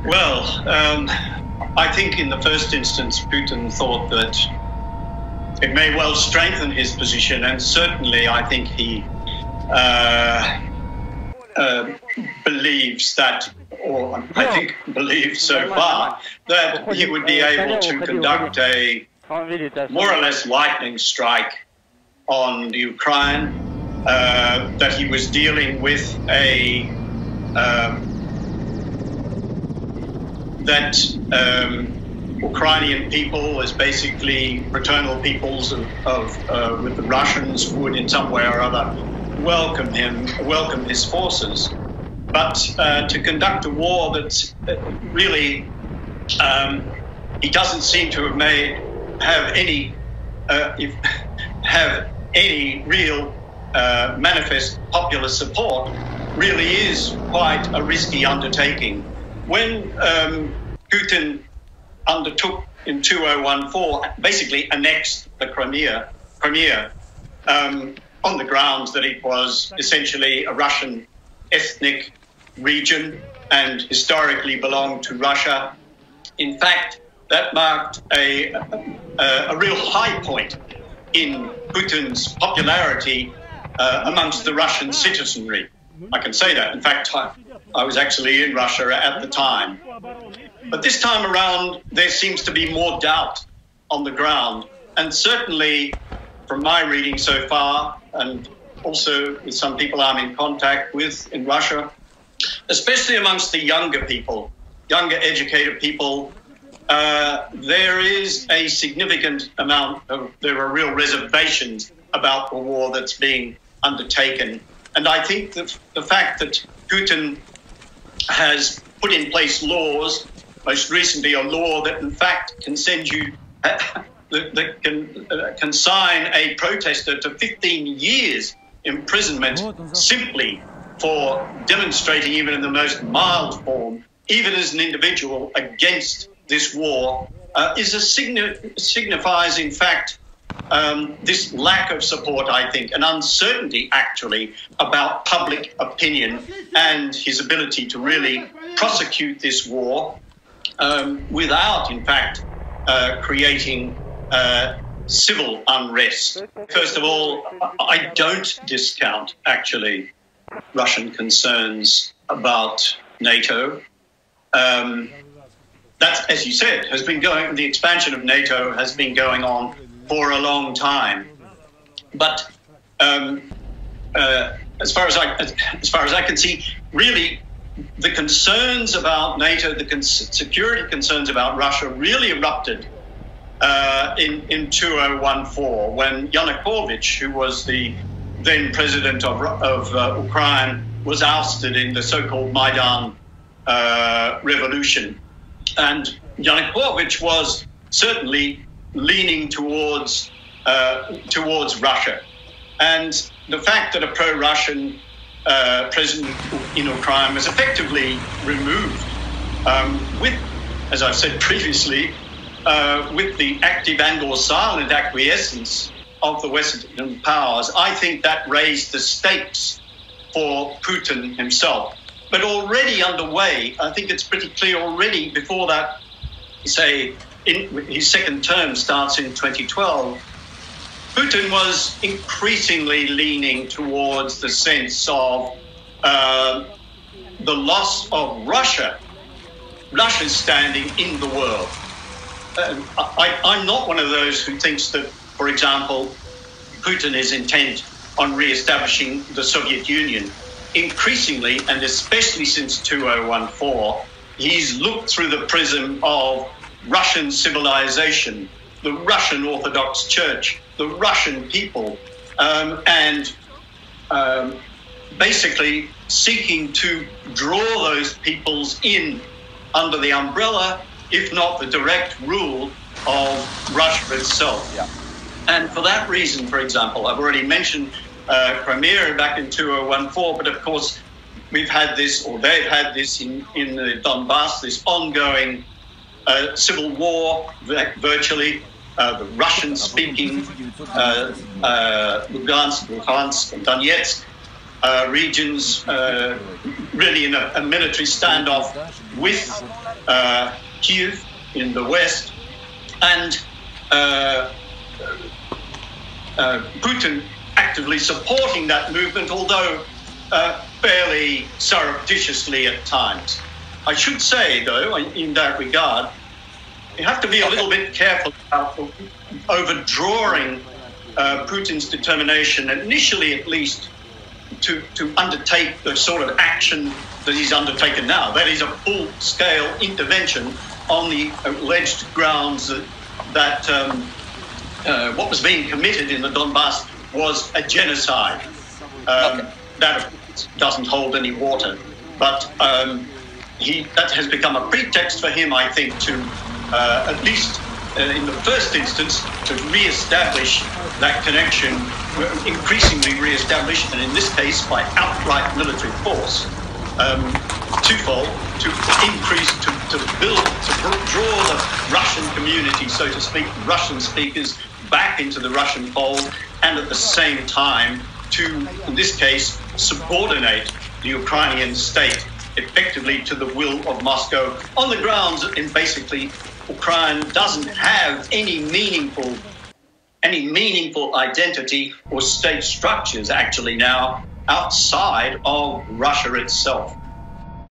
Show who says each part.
Speaker 1: Well, I think in the first instance, Putin thought that it may well strengthen his position, and certainly I think he believes that, or I think believes so far, that he would be able to conduct a more or less lightning strike on Ukraine, that he was dealing with Ukrainian people as basically fraternal peoples with the Russians would in some way or other welcome his forces. But to conduct a war that really he doesn't seem to have any real manifest popular support really is quite a risky undertaking. When Putin undertook in 2014, basically annexed the Crimea on the grounds that it was essentially a Russian ethnic region and historically belonged to Russia. In fact, that marked a real high point in Putin's popularity amongst the Russian citizenry. I can say that. In fact, I was actually in Russia at the time. But this time around, there seems to be more doubt on the ground. And certainly, from my reading so far, and also with some people I'm in contact with in Russia, especially amongst the younger people, younger educated people, there is a significant there are real reservations about the war that's being undertaken. And I think that the fact that Putin has put in place laws, most recently a law that in fact can send you, that can sign a protester to 15 years imprisonment simply for demonstrating, even in the most mild form, even as an individual, against this war, signifies in fact this lack of support, I think, and uncertainty actually about public opinion and his ability to really prosecute this war without, in fact, creating civil unrest. First of all, I don't discount actually Russian concerns about NATO. That, as you said, has been going. The expansion of NATO has been going on for a long time, but as far as I can see, really, the concerns about NATO, the security concerns about Russia, really erupted in 2014 when Yanukovych, who was the then president of Ukraine, was ousted in the so-called Maidan revolution, and Yanukovych was certainly leaning towards Russia, and the fact that a pro-Russian president in Ukraine was effectively removed, with, as I've said previously, with the active and or silent acquiescence of the Western powers, I think that raised the stakes for Putin himself. But already underway, I think it's pretty clear already before that, say, his second term starts in 2012, Putin was increasingly leaning towards the sense of the loss of Russia's standing in the world. I'm not one of those who thinks that, for example, Putin is intent on re-establishing the Soviet Union. Increasingly, and especially since 2014, he's looked through the prism of Russian civilization, the Russian Orthodox Church, the Russian people, and basically seeking to draw those peoples in under the umbrella, if not the direct rule of Russia itself.
Speaker 2: Yeah.
Speaker 1: And for that reason, for example, I've already mentioned Crimea back in 2014, but of course we've had this, or they've had this in the Donbass, this ongoing civil war, virtually, the Russian-speaking Lugansk, and Donetsk, regions, really in a military standoff with Kyiv in the west, and Putin actively supporting that movement, although fairly surreptitiously at times. I should say, though, in that regard, you have to be a little bit careful about overdrawing Putin's determination, initially at least, to undertake the sort of action that he's undertaken now. That is a full-scale intervention on the alleged grounds that what was being committed in the Donbass was a genocide. That doesn't hold any water. But that has become a pretext for him, I think, to at least in the first instance, to re-establish that connection, increasingly re-established, and in this case by outright military force, twofold, to increase, to build, to draw the Russian community, so to speak, Russian speakers, back into the Russian fold, and at the same time to, in this case, subordinate the Ukrainian state effectively to the will of Moscow, on the grounds that basically Ukraine doesn't have any meaningful identity or state structures actually now outside of Russia itself.